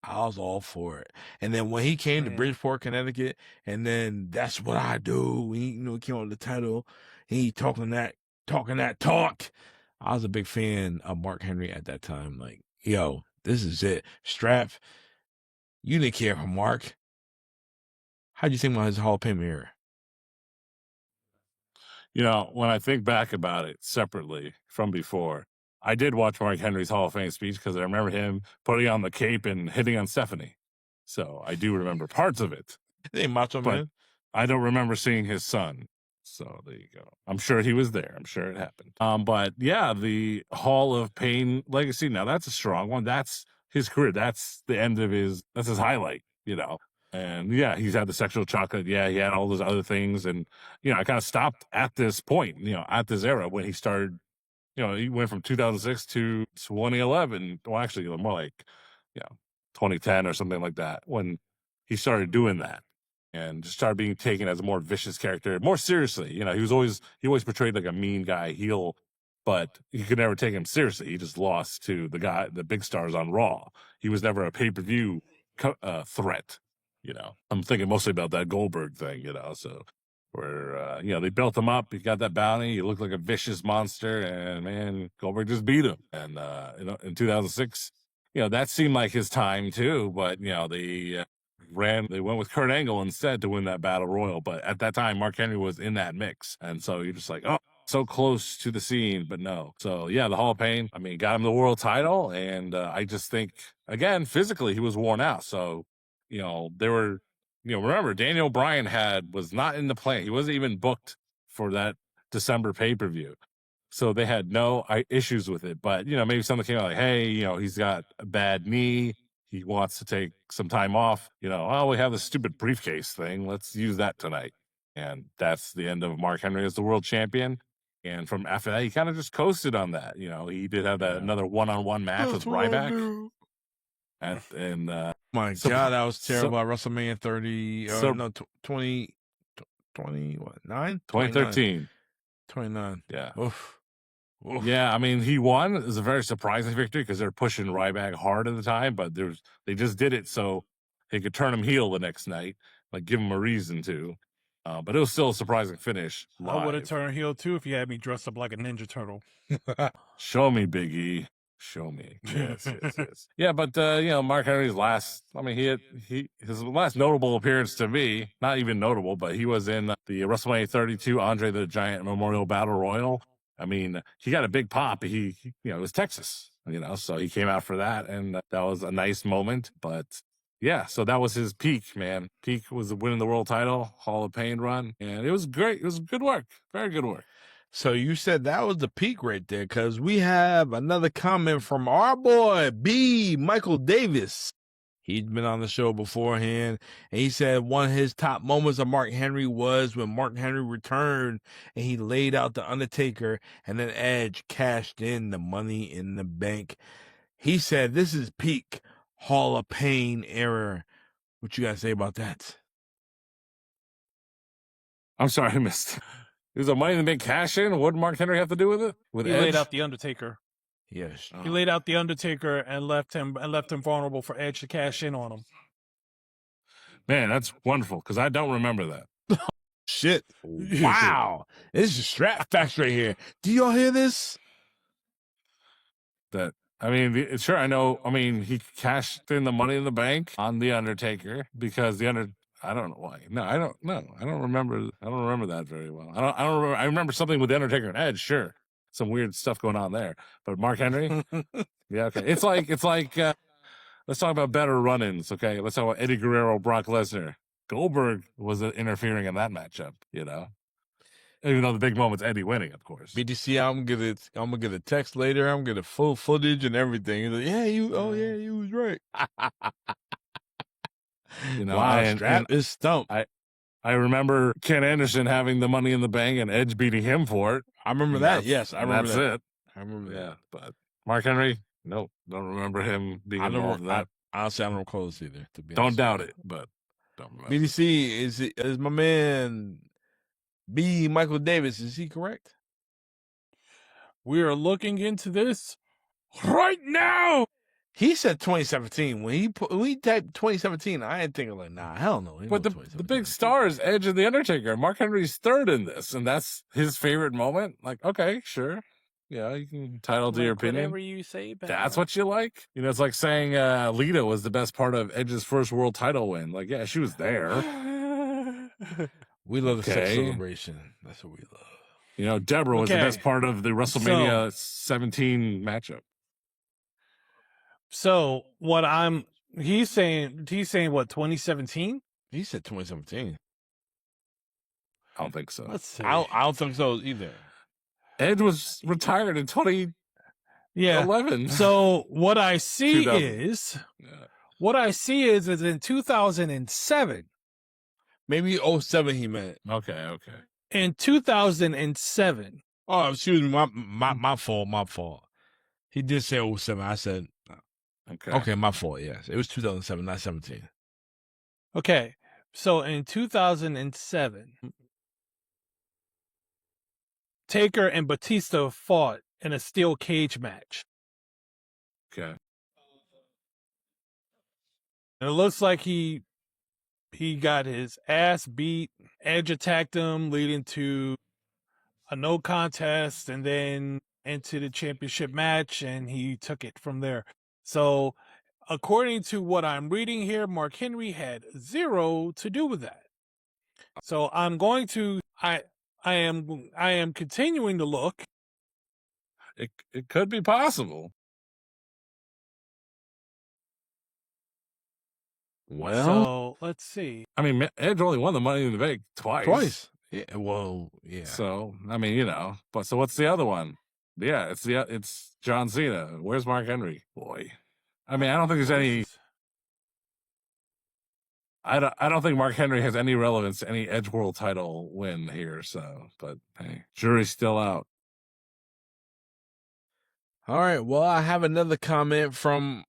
I was all for it. And then when he came to Bridgeport, Connecticut, and then that's what I do. He came on the title. He talking that talk. I was a big fan of Mark Henry at that time. Like, yo, this is it. Strap, you didn't care for Mark. How'd you think about his Hall of Fame era? When I think back about it separately from before, I did watch Mark Henry's Hall of Fame speech because I remember him putting on the cape and hitting on Stephanie. So I do remember parts of it. Hey, Macho but Man. I don't remember seeing his son. So there you go. I'm sure he was there. I'm sure it happened. But yeah, the Hall of Pain legacy. Now that's a strong one. That's his career. That's the end of that's his highlight, And yeah, he's had the sexual chocolate. Yeah, he had all those other things. And, I kind of stopped at this point, at this era when he started, he went from 2006 to 2011. Well, actually, more like, 2010 or something like that when he started doing that and just started being taken as a more vicious character, more seriously. He always portrayed like a mean guy, heel, but you could never take him seriously. He just lost to the big stars on Raw. He was never a pay-per-view threat. I'm thinking mostly about that Goldberg thing, so where, they built him up. He got that bounty. He looked like a vicious monster, and man, Goldberg just beat him. And, in 2006, that seemed like his time too, but, they went with Kurt Angle instead to win that battle royal. But at that time, Mark Henry was in that mix. And so you're just like, oh, so close to the scene, but no. So yeah, the Hall of Pain, got him the world title. And, I just think, again, physically, he was worn out. So, they were, remember Daniel Bryan was not in the plan. He wasn't even booked for that December pay-per-view. So they had no issues with it. But, maybe something came out like, hey, he's got a bad knee. He wants to take some time off. Oh, we have this stupid briefcase thing. Let's use that tonight. And that's the end of Mark Henry as the world champion. And from after that, he kind of just coasted on that. He did have another one-on-one match with Ryback. And my God, that was terrible. WrestleMania 30, 20, what, 9? 2013. 29. Yeah. Oof. Oof. Yeah, I mean, he won. It was a very surprising victory because they're pushing Ryback hard at the time, but they just did it so he could turn him heel the next night, like give him a reason to. But it was still a surprising finish. I would have Live. turned heel too if you had me dressed up like a Ninja Turtle. Show me, Big E. Show me. Yes. Yeah, but Mark Henry's last. I mean, his last notable appearance to me, not even notable, but he was in the WrestleMania 32 Andre the Giant Memorial Battle Royal. I mean, he got a big pop. He it was Texas, so he came out for that, and that was a nice moment. But yeah, so that was his peak, man. Peak was winning the world title, Hall of Pain run, and it was great. It was good work, very good work. So you said that was the peak right there, because we have another comment from our boy, B. Michael Davis. He'd been on the show beforehand, and he said one of his top moments of Mark Henry was when Mark Henry returned and he laid out The Undertaker, and then Edge cashed in the Money in the Bank. He said this is peak Hall of Pain era. What you got to say about that? I'm sorry, I missed. It was a Money in the Bank cash in. What did Mark Henry have to do with it? With He Edge? laid out the Undertaker. Yes. He laid out the Undertaker and left him vulnerable for Edge to cash in on him. Man, that's wonderful because I don't remember that. Shit. Wow. This is strap facts right here. Do y'all hear this? Sure, I know. I mean, he cashed in the Money in the Bank on the Undertaker because I don't know why. No, I don't know. I don't remember that very well. I don't remember. I remember something with the Undertaker and Edge. Sure, some weird stuff going on there. But Mark Henry, yeah, okay. It's like let's talk about better run-ins. Okay, let's talk about Eddie Guerrero, Brock Lesnar. Goldberg was interfering in that matchup. Even though the big moment's Eddie winning, of course. BDC, I'm gonna get a text later. I'm gonna full footage and everything. He's like, you was right. Wow, strap is stumped. I remember Ken Anderson having the Money in the Bank and Edge beating him for it. I remember that. Yes, I remember that's that. it. I remember that. But Mark Henry, nope, don't remember him being involved in that. Honestly, I don't recall this either. To be don't honest, doubt it, but don't remember. BDC is my man B. Michael Davis. Is he correct? We are looking into this right now. He said 2017. When he typed 2017, I ain't thinking like, nah, hell no. But the big star is Edge and the Undertaker. Mark Henry's third in this, and that's his favorite moment. Like, okay, sure. Yeah, you can title to your opinion. Whatever you say, that's what you like. It's like saying Lita was the best part of Edge's first world title win. Like, yeah, she was there. We love the sex celebration. That's what we love. Deborah was the best part of the WrestleMania 17 matchup. So he's saying what, 2017? He said 2017. I don't think so. Let's see. I don't think so either. Edge was retired in 2011. Yeah. So what I see is in 2007. Maybe 07 he meant. Okay. In 2007. Oh, excuse me. My fault. He did say 07. I said, okay, my fault. Yes. It was 2007, not 17. Okay. So in 2007, Taker and Batista fought in a steel cage match. Okay. And it looks like he got his ass beat. Edge attacked him, leading to a no contest, and then into the championship match, and he took it from there. So, according to what I'm reading here, Mark Henry had zero to do with that. So I'm going to I am continuing to look. It could be possible. Well, so let's see. I mean, Edge only won the Money in the Bank twice. Yeah. Well, yeah. So I mean, But so what's the other one? Yeah, it's John Cena. Where's Mark Henry? Boy, I mean, I don't think there's any. I don't think Mark Henry has any relevance to any Edge World title win here. So, but hey, jury's still out. All right. Well, I have another comment from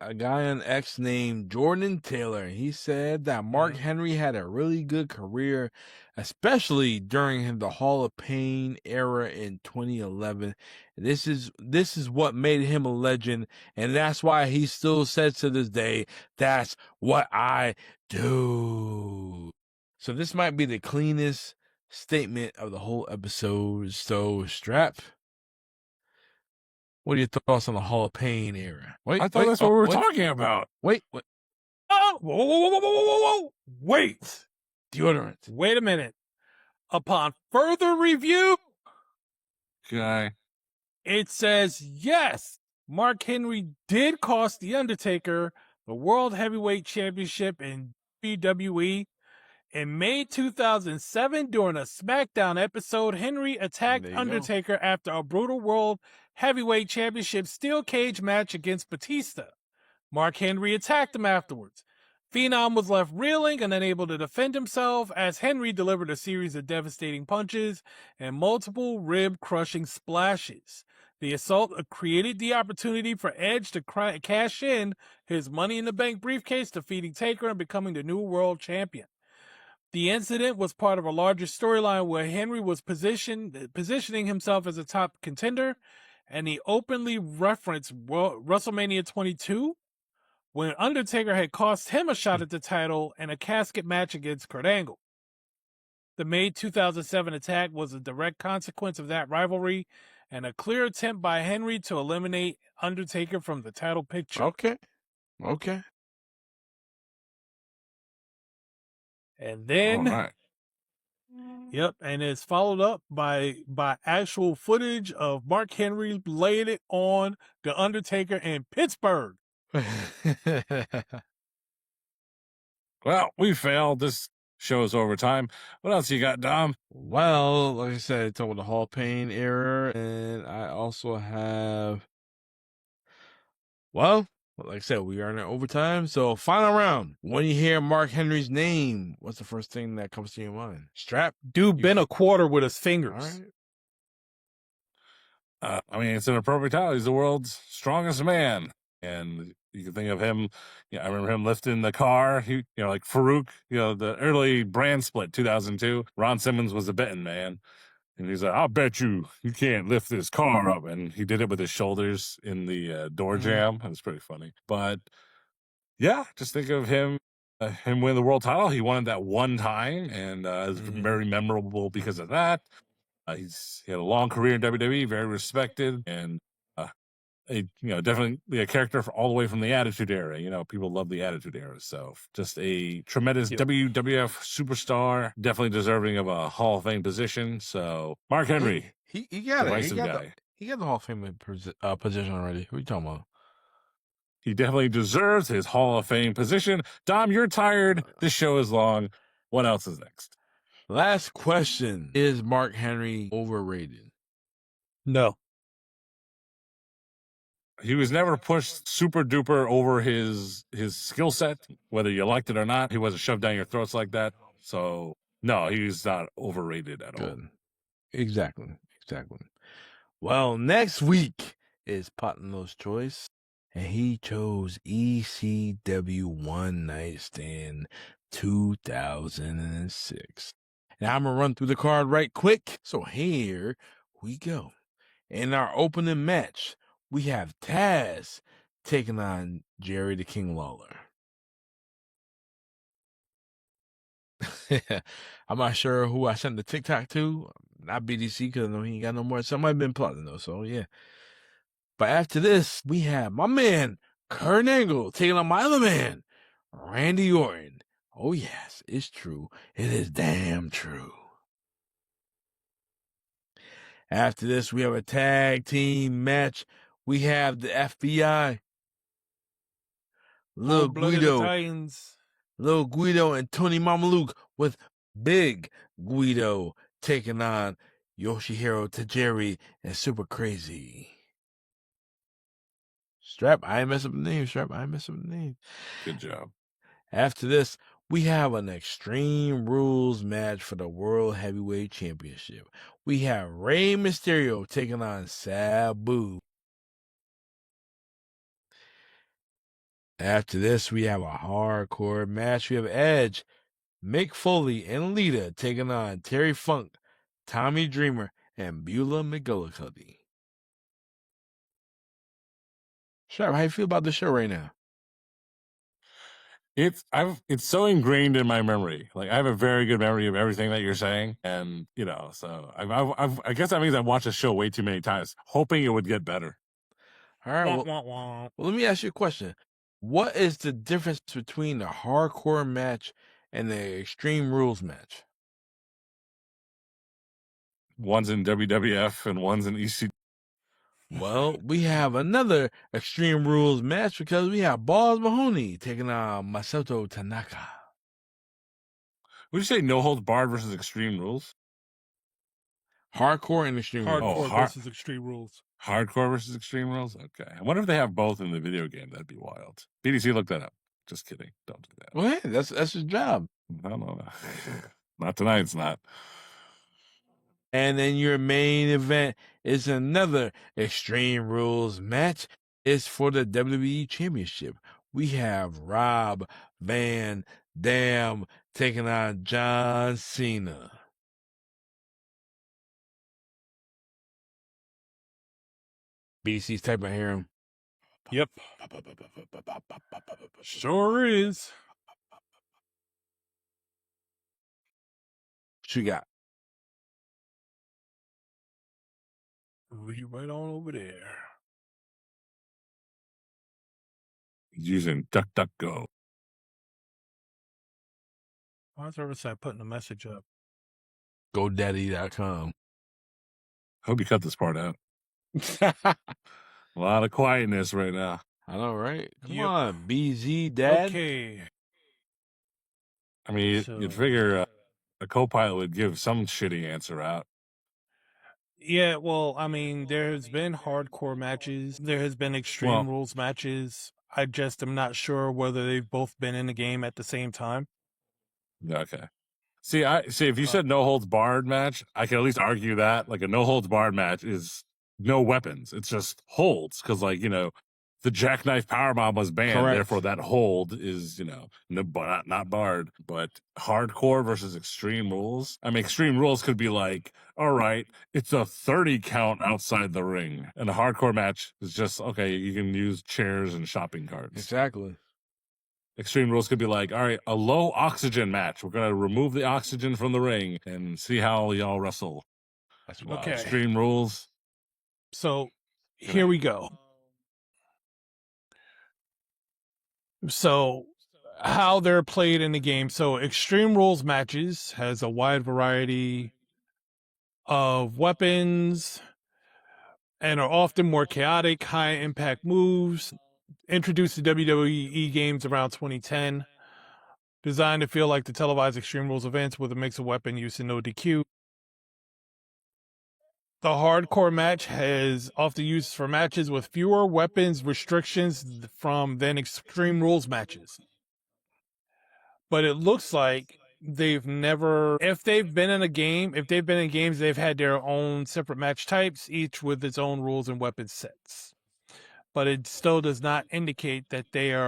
a guy on X named Jordan Taylor. He said that Mark Henry had a really good career, especially during the Hall of Pain era in 2011. This is what made him a legend, and that's why he still says to this day, "That's what I do." So this might be the cleanest statement of the whole episode. So, Strap, what are your thoughts on the Hall of Pain era? I thought that's what we were talking about. Wait. Oh, whoa. Wait. Deodorant. Wait a minute. Upon further review, Okay. it says yes, Mark Henry did cost The Undertaker the World Heavyweight Championship in WWE. In May 2007, during a SmackDown episode, Henry attacked Undertaker after a brutal World Heavyweight Championship steel cage match against Batista. Mark Henry attacked him afterwards. Phenom was left reeling and unable to defend himself as Henry delivered a series of devastating punches and multiple rib-crushing splashes. The assault created the opportunity for Edge to cash in his Money in the Bank briefcase, defeating Taker and becoming the new world champion. The incident was part of a larger storyline where Henry was positioning himself as a top contender, and he openly referenced WrestleMania 22, when Undertaker had cost him a shot at the title in a casket match against Kurt Angle. The May 2007 attack was a direct consequence of that rivalry and a clear attempt by Henry to eliminate Undertaker from the title picture. Okay. And then, All right. yep, and it's followed up by actual footage of Mark Henry laying it on the Undertaker in Pittsburgh. Well, we failed. This show is over time. What else you got, Dom? Well, like I said, it's over the Hall of Pain era, and I also have, well, like I said, we are in overtime. So, final round. When you hear Mark Henry's name, what's the first thing that comes to your mind? Strap? Dude bent a quarter with his fingers. All right. I mean, it's an appropriate title. He's the world's strongest man. And you can think of him. I remember him lifting the car. He, like Farouk, the early brand split, 2002. Ron Simmons was the betting man. And he's like, I'll bet you can't lift this car up. And he did it with his shoulders in the door jam. It was pretty funny. But yeah, just think of him winning the world title. He won it that one time, and it's very memorable because of that. He had a long career in WWE, very respected, and definitely a character all the way from the Attitude Era. People love the Attitude Era. So just a tremendous WWF superstar, definitely deserving of a Hall of Fame position. So Mark Henry, He got it. divisive guy. He got the Hall of Fame position already. What are you talking about? He definitely deserves his Hall of Fame position. Dom, you're tired. This show is long. What else is next? Last question. Is Mark Henry overrated? No. He was never pushed super duper over his skill set, whether you liked it or not. He wasn't shoved down your throats like that. So no, he's not overrated at all. Good. Exactly. Well, next week is Patino's choice, and he chose ECW One Night Stand 2006. Now I'm gonna run through the card right quick. So here we go. In our opening match, we have Taz taking on Jerry the King Lawler. I'm not sure who I sent the TikTok to. Not BDC, because I know he ain't got no more. Somebody been plotting though, so yeah. But after this, we have my man, Kurt Angle, taking on my other man, Randy Orton. Oh yes, it's true. It is damn true. After this, we have a tag team match. We have the FBI. Lil Guido and Tony Mamaluke with Big Guido taking on Yoshihiro Tajiri and Super Crazy. Strap, I ain't mess up the name. Good job. After this, we have an Extreme Rules match for the World Heavyweight Championship. We have Rey Mysterio taking on Sabu. After this, we have a hardcore match. We have Edge, Mick Foley, and Lita taking on Terry Funk, Tommy Dreamer, and Beulah McGillicuddy. Sharp, how you feel about the show right now? It's so ingrained in my memory. Like I have a very good memory of everything that you're saying, and so I guess that means I've watched the show way too many times, hoping it would get better. All right, well, let me ask you a question. What is the difference between the hardcore match and the Extreme Rules match? One's in WWF and one's in EC. Well, we have another Extreme Rules match because we have Balls Mahoney taking on Masato Tanaka. Would you say No Holds Barred versus Extreme Rules? Hardcore and Extreme Rules. Hardcore versus Extreme Rules. Hardcore versus Extreme Rules? Okay. I wonder if they have both in the video game. That'd be wild. BDC, look that up. Just kidding. Don't do that. Well, hey, that's his job. No. Not tonight, it's not. And then your main event is another Extreme Rules match. It's for the WWE Championship. We have Rob Van Dam taking on John Cena. BC's typing, I hear him. Yep. Sure is. What you got? Read right on over there. Using DuckDuckGo. Why is Riverside putting a message up? GoDaddy.com. Hope you cut this part out. A lot of quietness right now. I know, right? Come Yep. on, BZ Dad. Okay. I mean, So- you'd figure a co-pilot would give some shitty answer out. Yeah, well, I mean, there's been hardcore matches. There has been Extreme Rules matches. I just am not sure whether they've both been in the game at the same time. Yeah, okay. See, if you said no holds barred match, I could at least argue that. Like a no holds barred match is no weapons. It's just holds. Cause the jackknife powerbomb was banned. Correct. Therefore that hold is, not barred. But hardcore versus Extreme Rules. I mean, Extreme Rules could be like, all right, it's a 30 count outside the ring. And a hardcore match is just, okay, you can use chairs and shopping carts. Exactly. Extreme Rules could be like, all right, a low oxygen match. We're going to remove the oxygen from the ring and see how y'all wrestle. That's Okay. Extreme Rules. So here we go. So how they're played in the game. So Extreme Rules matches has a wide variety of weapons and are often more chaotic, high impact moves. Introduced to WWE games around 2010. Designed to feel like the televised Extreme Rules events with a mix of weapon use and no DQ. The hardcore match has often used for matches with fewer weapons restrictions than Extreme Rules matches. But it looks like they've never, if they've been in games, they've had their own separate match types, each with its own rules and weapon sets. But it still does not indicate that they've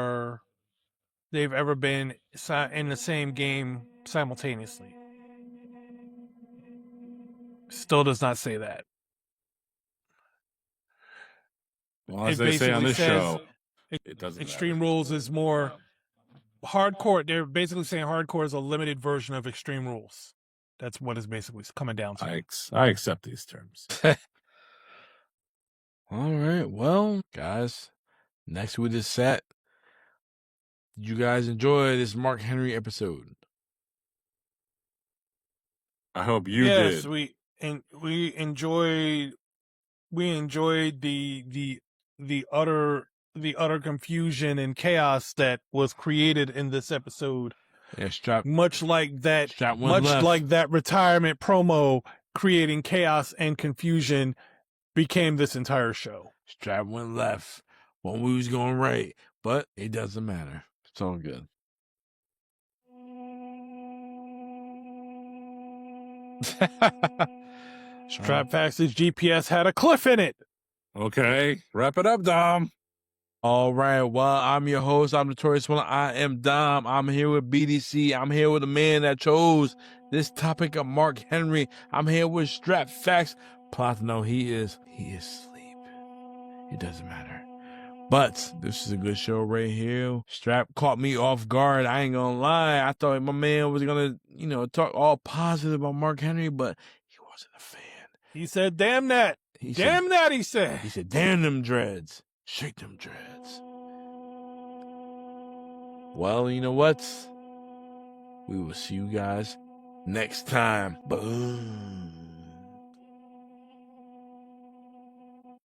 ever been in the same game simultaneously. Still does not say that. Well, as It they say on basically this says show, it doesn't Extreme matter. Rules is more hardcore. They're basically saying hardcore is a limited version of Extreme Rules. That's what it's basically coming down to. I accept these terms. All right. Well, guys, next with this set. Did you guys enjoy this Mark Henry episode? I hope you Yes, did. we enjoyed the utter confusion and chaos that was created in this episode. Yeah, Much like that left. retirement promo creating chaos and confusion became this entire show. Strap went left when we was going right, but it doesn't matter. It's all good. Strap Fax's GPS had a cliff in it. Okay, wrap it up, Dom. All right, well, I'm your host. I'm Notorious One. I am Dom. I'm here with BDC. I'm here with the man that chose this topic of Mark Henry. I'm here with Strap Facts. Platino, he is asleep. It doesn't matter. But this is a good show right here. Strap caught me off guard. I ain't gonna lie. I thought my man was gonna, talk all positive about Mark Henry, but he wasn't a fan. He said, damn that. He Damn that, he said. He said, damn them dreads. Shake them dreads. Well, you know what? We will see you guys next time. Boom.